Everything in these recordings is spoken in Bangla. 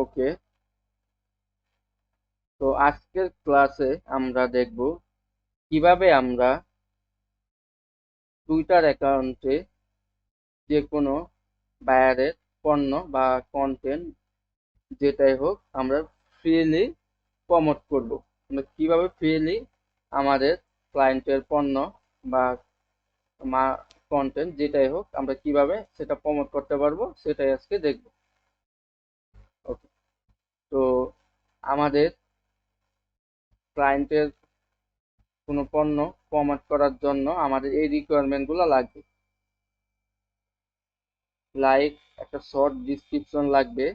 ওকে, তো আজকের ক্লাসে আমরা দেখব কিভাবে আমরা টুইটার অ্যাকাউন্টে যে কোনো বায়ারের পণ্য বা কন্টেন্ট যেটাই হোক আমরা ফ্রিলি প্রমোট করব। আমরা কিভাবে ফ্রিলি আমাদের ক্লায়েন্টের পণ্য বা কন্টেন্ট যেটাই হোক আমরা কিভাবে সেটা প্রমোট করতে পারবো সেটাই আজকে দেখব। ওকে, তো আমাদের ক্লায়েন্টের কোনো পণ্য প্রমোট করার জন্য আমাদের এই রিকোয়ারমেন্ট গুলো লাগবে। লাইক একটা শর্ট ডিসক্রিপশন লাগবে,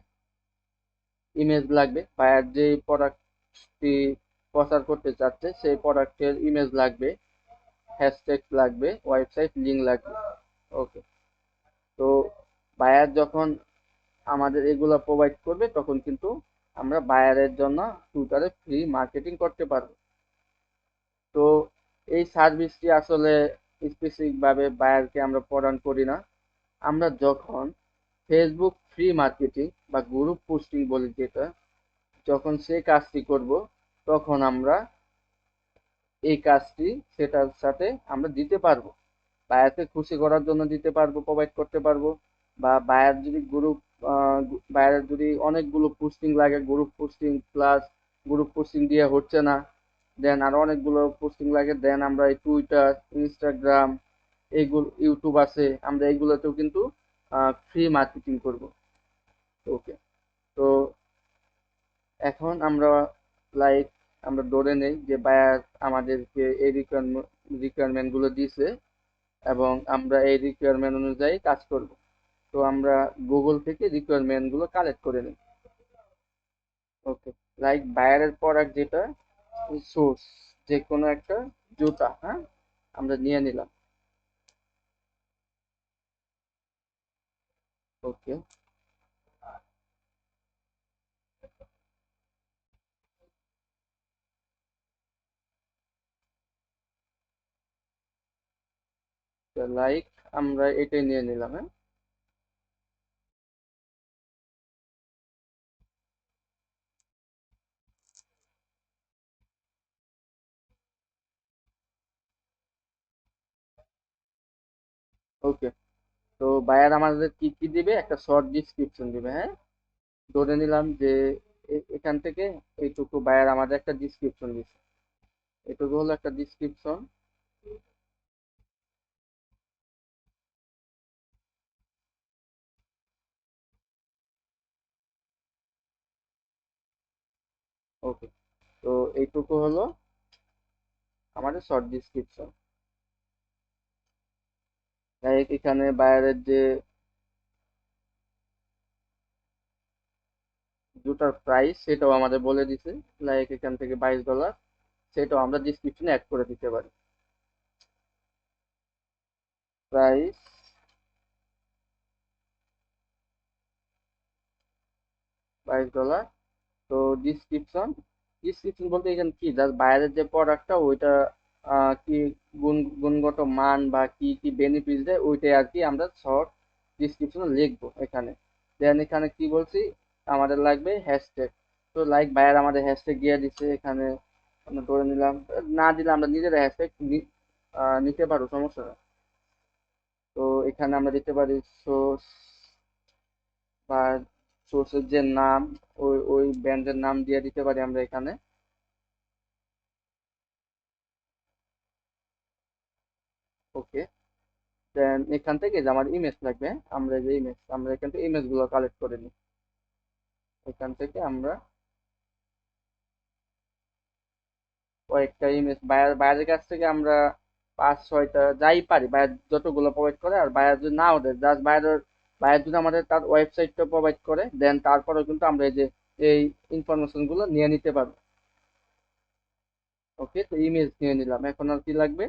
ইমেজ লাগবে, বায়ার যে প্রোডাক্টটি প্রচার করতে চাচ্ছে সেই প্রোডাক্টের ইমেজ লাগবে, হ্যাশট্যাগ লাগবে, ওয়েবসাইট লিংক লাগবে। ওকে, তো বায়ার যখন আমাদের এগুলো প্রোভাইড করবে তখন কিন্তু আমরা বায়ারের জন্য টুইটারে ফ্রি মার্কেটিং করতে পারবো। তো এই সার্ভিসটি আসলে স্পেসিফিক ভাবে বায়ারকে আমরা প্রদান করি না। আমরা যখন ফেসবুক ফ্রি মার্কেটিং বা গ্রুপ পোস্টিং বলি যেটা, যখন সেই কাজটি করব তখন আমরা এই কাজটি সেটার সাথে আমরা দিতে পারবো। বায়ারকে খুশি করার জন্য দিতে পারবো, প্রোভাইড করতে পারবো। বা বায়ার যদি বায়ারের যদি অনেকগুলো পোস্টিং লাগে, group posting plus group posting দিয়ে হচ্ছে না, দেন আরো অনেকগুলো পোস্টিং লাগে, দেন আমরা এই টুইটার, ইনস্টাগ্রাম, এইগুলো ইউটিউব আছে, আমরা এইগুলোতেও কিন্তু ফ্রি মার্কেটিং করব। ওকে, তো এখন আমরা লাইক আমরা ধরে নেই যে বায়ার আমাদেরকে এই রিকোয়ারমেন্ট গুলো দিছে এবং আমরা এই রিকোয়ারমেন্ট অনুযায়ী কাজ করব। তো আমরা গুগল থেকে রিকোয়ারমেন্ট গুলো কালেক্ট করে নিই। ওকে, লাইক বায়ারের প্রোডাক্ট যেটা সোর্স, যে কোনো একটা জুতা, হ্যাঁ, আমরা নিয়ে নিলাম। ওকে, লাইক আমরা এটাই নিয়ে নিলাম। হ্যাঁ, ওকে, তো বায়ার আমাদের কি কি দিবে, একটা শর্ট ডিসক্রিপশন দিবে। হ্যাঁ, ধরে নিলাম যে এখান থেকে এইটুকু বায়ার আমাদের একটা ডিসক্রিপশন দিচ্ছে, এটুকু হলো একটা ডিসক্রিপশন। ওকে, তো এইটুকু হলো আমাদের শর্ট ডিসক্রিপশন। লাইক এখানে বায়ারের যে জুতার প্রাইস সেটাও আমাদের বলে দিছে, লাইক এখান থেকে $22, সেটাও আমরা ডিসক্রিপশনে অ্যাড করে দিতে পারি। প্রাইস $22। তো ডিসক্রিপশন, ডিসক্রিপশন বলতে এখানে কি, জাস্ট বাইরের যে প্রোডাক্টটা ওইটা কি গুণগত মান বা কি কি বেনিফিট দেয় ওইটাই আর কি আমরা শর্ট ডিসক্রিপশনে লিখবো এখানে। দেন এখানে কি বলছি, আমাদের লাগবে হ্যাশট্যাগ। তো লাইক বায়ার আমাদের হ্যাশট্যাগ দিয়ে দিচ্ছে এখানে, আমরা ধরে নিলাম, না দিলে আমরা নিজেরা হ্যাশট্যাগ নিতে পারবো, সমস্যা না। তো এখানে আমরা দিতে পারি সোর্স বা সোর্সের যে নাম, ওই ওই ব্র্যান্ডের নাম দিয়ে দিতে পারি আমরা এখানে। ওকে, দেন এখান থেকে যে আমার ইমেজ লাগবে, আমরা যে ইমেজ, আমরা এখান থেকে ইমেজ গুলো কালেক্ট করে নিই। এখান থেকে আমরা কয়েকটা ইমেজ বাইরের কাছ থেকে আমরা 5-6টা যাই পারি, বাইরে যতগুলো প্রোভাইড করে, আর বাইরে যদি নাও দেয়, জাস্ট বাইরে যদি আমাদের তার ওয়েবসাইটটা প্রোভাইড করে দেন তারপরেও কিন্তু আমরা এই যে এই ইনফরমেশন গুলো নিয়ে নিতে পারবো। ওকে, তো ইমেজ নিয়ে নিলাম, এখন আর কি লাগবে,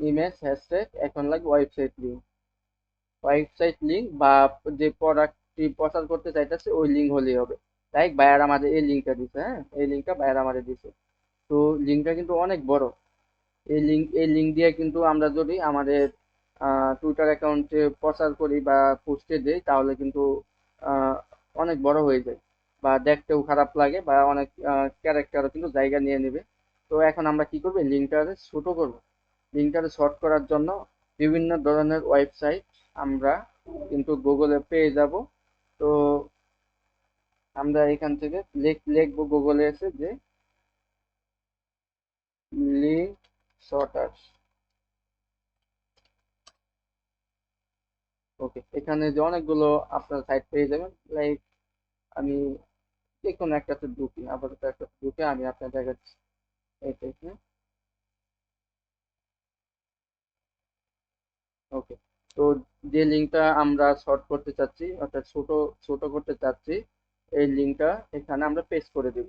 ইমেজ, হ্যাশট্যাগ, এখন লাগবে ওয়েবসাইট লিঙ্ক। ওয়েবসাইট লিঙ্ক বা যে প্রোডাক্টটি প্রচার করতে চাইতেছে ওই লিঙ্ক হলেই হবে। লাইক বায়ার আমাদের এই লিঙ্কটা দিছে, হ্যাঁ, এই লিঙ্কটা বায়ার আমাদের দিছে। তো লিঙ্কটা কিন্তু অনেক বড়। এই লিঙ্ক দিয়ে কিন্তু আমরা যদি আমাদের টুইটার অ্যাকাউন্টে প্রচার করি বা পোস্টে দেই, তাহলে কিন্তু আহ, অনেক বড় হয়ে যায় বা দেখতেও খারাপ লাগে বা অনেক ক্যারেক্টারও কিন্তু জায়গা নিয়ে নেবে। তো এখন আমরা কি করবো, লিঙ্কটারে ছোট করব। লিঙ্কটারে শর্ট করার জন্য বিভিন্ন ধরনের ওয়েবসাইট আমরা কিন্তু গুগলে পেয়ে যাব। তো আমরা এখান থেকে লিখবো গুগলে এসে যে লিঙ্ক শর্টার। ওকে, এখানে যে অনেকগুলো আপনার সাইট পেয়ে যাবেন। লাইক আমি যে কোনো একটাতে ঢুকি, আপাতত একটা ঢুকে আমি আপনার দেখাচ্ছি। এইটা এখানে। ওকে, তো যে লিঙ্কটা আমরা শর্ট করতে চাচ্ছি, অর্থাৎ ছোট ছোট করতে চাচ্ছি, এই লিঙ্কটা এখানে আমরা পেস্ট করে দেব।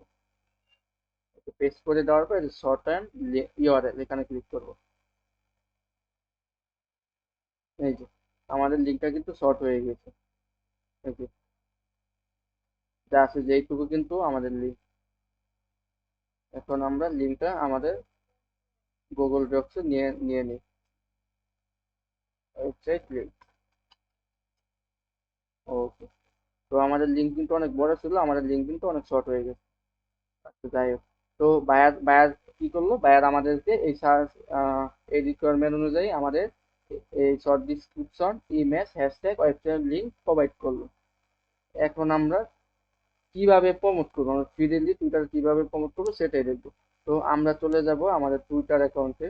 পেস্ট করে দেওয়ার পর শর্ট অ্যান্ড ইউআরএল এখানে ক্লিক করব। এই যে আমাদের লিঙ্কটা কিন্তু শর্ট হয়ে গেছে। এই যে যা আছে যেইটুকু কিন্তু আমাদের লিঙ্ক। এখন আমরা লিঙ্কটা আমাদের গুগল ডক্সে নিয়ে নিয়ে নিই। Website link. ওকে, তো আমাদের লিঙ্ক কিন্তু অনেক বড় ছিল, আমাদের লিঙ্ক কিন্তু অনেক শর্ট হয়ে গেছে। আচ্ছা, যাই হোক। তো বায়ার বায়ার কি করলো, বায়ার আমাদেরকে এই সার্চ এই রিকোয়ারমেন্ট অনুযায়ী আমাদের এই short description, image, hashtag, website link provide করলো। এখন আমরা কিভাবে প্রমোট করবো, আমরা ফ্রিলি টুইটার কিভাবে প্রমোট করবো সেটাই দেখবো। তো আমরা চলে যাব আমাদের টুইটার অ্যাকাউন্টে।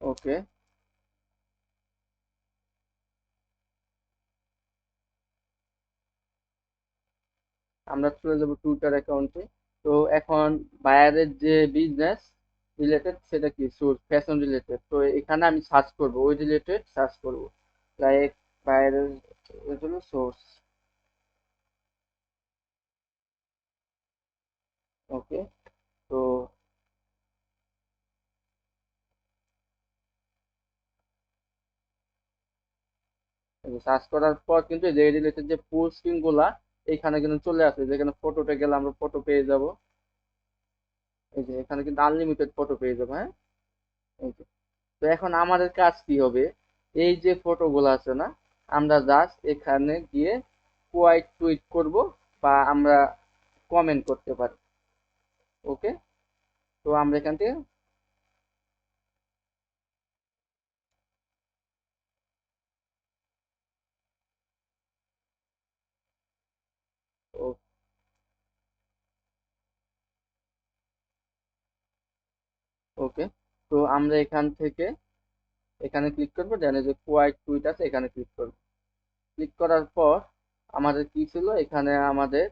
ওকে, আমরা চলে যাব টুইটার অ্যাকাউন্টে। তো এখন বায়ারের যে বিজনেস রিলেটেড সেটা কি, সোর্স ফ্যাশন রিলেটেড, তো এখানে আমি সার্চ করব, ওই রিলেটেড সার্চ করব। লাইক বায়ারের হলো সোর্স। ওকে, তো সার্চ করার পর কিন্তু যে রিলেটেড যে পোস্টিং গুলা এখানে কিন্তু চলে আসে, যেখানে ফটোতে গেলে আমরা ফটো পেয়ে যাব। এই যে এখানে কিন্তু আনলিমিটেড ফটো পেয়ে যাবো, হ্যাঁ। এই যে, তো এখন আমাদের কাজ কি হবে, এই যে ফটোগুলো আছে না, আমরা জাস্ট এখানে গিয়ে কোয়াইট টুইট করব বা আমরা কমেন্ট করতে পারি। ওকে, তো আমরা এখান থেকে ওকে, তো আমরা এখান থেকে এখানে ক্লিক করবো, দেন এই যে কোয়াইট টুইট আছে এখানে ক্লিক করবো। ক্লিক করার পর আমাদের কি ছিল, এখানে আমাদের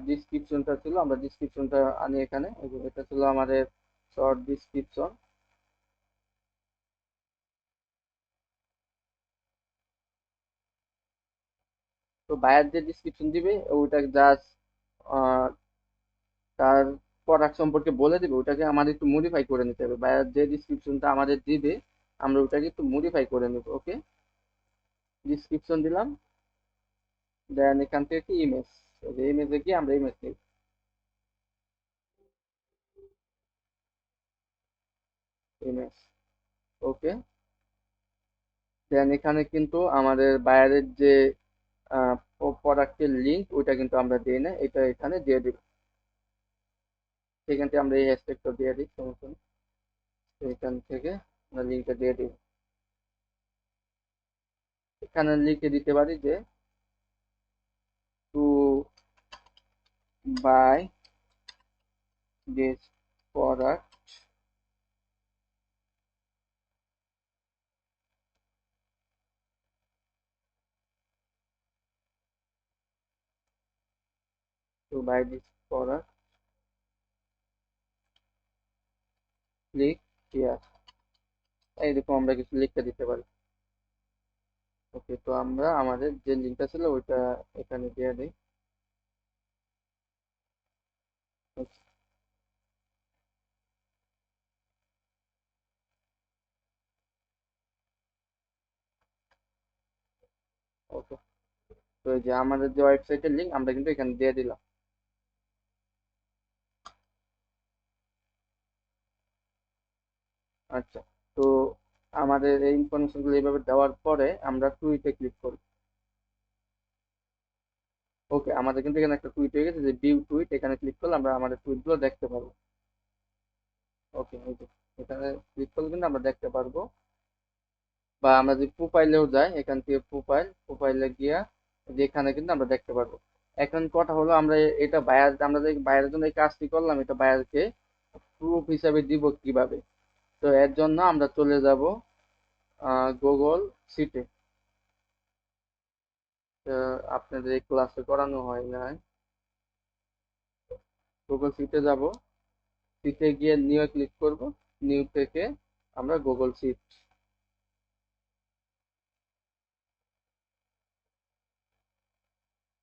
ডিসক্রিপশনটা ছিল, আমরা ডিসক্রিপশনটা আনি এখানে। এই যে এটা ছিল আমাদের শর্ট ডিসক্রিপশন। তো বায়ার যে ডিসক্রিপশন দিবে ওইটা জাস্ট তার প্রোডাক্ট সম্পর্কে বলে দিবে, ওটাকে আমাদের একটু মডিফাই করে নিতে হবে। বায়ার যে ডিসক্রিপশনটা আমাদের দিবে আমরা ওটাকে একটু মডিফাই করে নেব। ওকে, ডিসক্রিপশন দিলাম, দেন এখান থেকে কি ইমেজ, ইমেজে গিয়ে আমরা ইমেজ নিই। ইমেজ। ওকে, দেন এখানে কিন্তু আমাদের বায়ারের যে প্রোডাক্টের লিঙ্ক ওইটা কিন্তু আমরা দিই না, এটা এখানে দিয়ে দিব। সেখান থেকে আমরা এই হ্যাশট্যাগটা দিয়ে দিই, সমস্যা নেই। তো এখান থেকে আমরা লিঙ্কটা দিয়ে দিব। এখানে লিখে দিতে পারি যে to buy this product, to buy this product click here. এইরকম আমরা কিছু লিখে দিতে পারি। ওকে, তো আমরা আমাদের যে লিঙ্কটা ছিল ওইটা এখানে দিয়ে দিই। ওকে, তো এই যে আমাদের যে ওয়েবসাইটের লিঙ্ক আমরা কিন্তু এখানে দিয়ে দিলাম। আচ্ছা, তো আমাদের এই ইনফরমেশন গুলো এইভাবে দেওয়ার পরে আমরা টুইটে ক্লিক করব। ওকে, আমাদের কিন্তু এখানে একটা টুইট হয়ে গেছে, যে ভিউ টুইট, এখানে ক্লিক করলে আমরা আমাদের টুইট গুলো দেখতে পারবো। ওকে, এই যে এখানে ক্লিক করলে কিন্তু আমরা দেখতে পারবো। বা আমরা যদি প্রোফাইলেও যাই, এখান থেকে প্রোফাইলে গিয়া যেখানে কিন্তু আমরা দেখতে পারবো। এখন কথা হলো, আমরা এটা বায়ার, আমরা যে বায়ারের জন্য এই কাজটি করলাম, এটা বায়ারকে প্রুফ হিসাবে দিব কিভাবে? তো এর জন্য আমরা চলে যাব গুগল সিটে। আপনাদের এই ক্লাসে করানো হয় না, গুগল সিটে যাব। সিটে গিয়ে নিউ ক্লিক করব। নিউ থেকে আমরা গুগল সিট।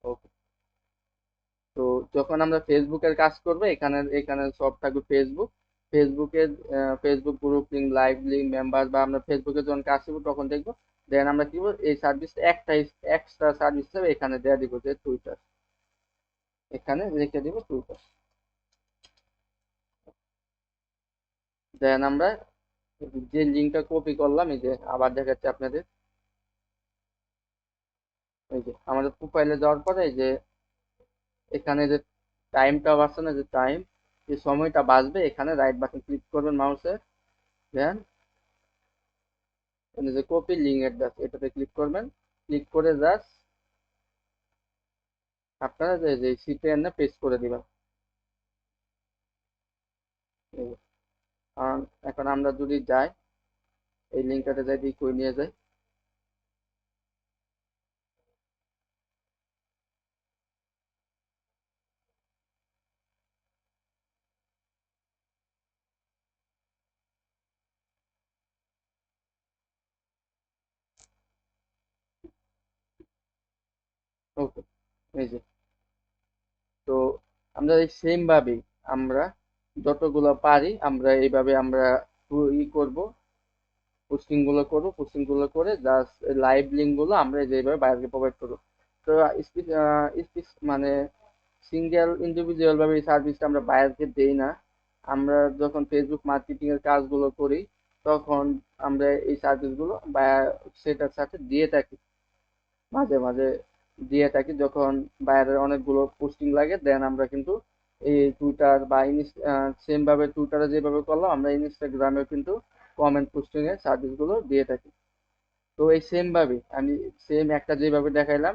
ওকে, তো যখন আমরা ফেসবুকের কাজ করব, এখানে এখানে সব থাকবে ফেসবুক। ফেসবুকের Facebook group link, live link, member, বা আমরা ফেসবুকে যখন কাজ করবো তখন দেখবো। দেন আমরা কি বলবো, এই সার্ভিস একটা এক্সট্রা সার্ভিস হিসেবে এখানে দেওয়া দিব, যে টুইটার। এখানে রেখে দিব টুইটার। দেন আমরা যে লিঙ্কটা কপি করলাম, এই যে আবার দেখাচ্ছি আপনাদের, এই যে আমাদের প্রোফাইলে যাওয়ার পরে এই যে এখানে যে টাইমটা বাড়ছে না, যে টাইম, যে সময়টা বাঁচবে, এখানে রাইট বাটন ক্লিক করবেন মাউসের। দেন যে কপি লিঙ্ক অ্যাড্রেস, এটাতে ক্লিক করবেন। ক্লিক করে জাস্ট আপনারা যে যে সিটে এনে পেস্ট করে দিবেন। এই যে, এখন আমরা যদি যাই, এই লিঙ্কটাতে যাই, দিয়ে কই নিয়ে যাই। ওকে, এই যে, তো আমরা এই সেম ভাবেই আমরা যতগুলো পারি আমরা এইভাবে আমরা করব, পোস্টিং গুলো করবো। পোস্টিং গুলো করে জাস্ট লাইভ লিঙ্ক গুলো আমরা যেভাবে বাইরে প্রোভাইড করবো। তো মানে সিঙ্গেল ইন্ডিভিজুয়াল ভাবে এই সার্ভিসটা আমরা বাইরেকে দেই না। আমরা যখন ফেসবুক মার্কেটিং এর কাজগুলো করি, তখন আমরা এই সার্ভিস গুলো সেটার সাথে দিয়ে থাকি, মাঝে মাঝে দিয়ে থাকি। যখন বাইরের অনেকগুলো পোস্টিং লাগে, দেন আমরা কিন্তু এই টুইটার বা সেম ভাবে টুইটারে যেভাবে করলাম, আমরা ইনস্টাগ্রামে কিন্তু কমেন্ট পোস্টিং এর সার্ভিস গুলো দিয়ে থাকি। তো এই সেম ভাবে আমি সেম একটা যেভাবে দেখাইলাম,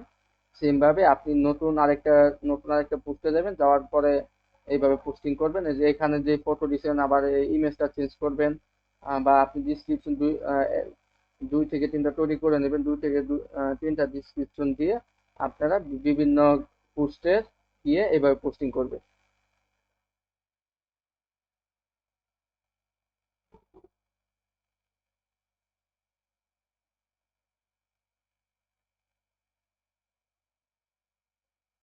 সেম ভাবে আপনি নতুন আরেকটা পোস্টে যাবেন, যাওয়ার পরে এইভাবে পোস্টিং করবেন। এই যে এখানে যে ফটো দিচ্ছেন, আবার এই ইমেজটা চেঞ্জ করবেন। বা আপনি ডিসক্রিপশন দুই থেকে তিনটা তৈরি করে নেবেন, তিনটা ডিসক্রিপশন দিয়ে আপনারা বিভিন্ন পোস্টে গিয়ে এইভাবে পোস্টিং করবেন।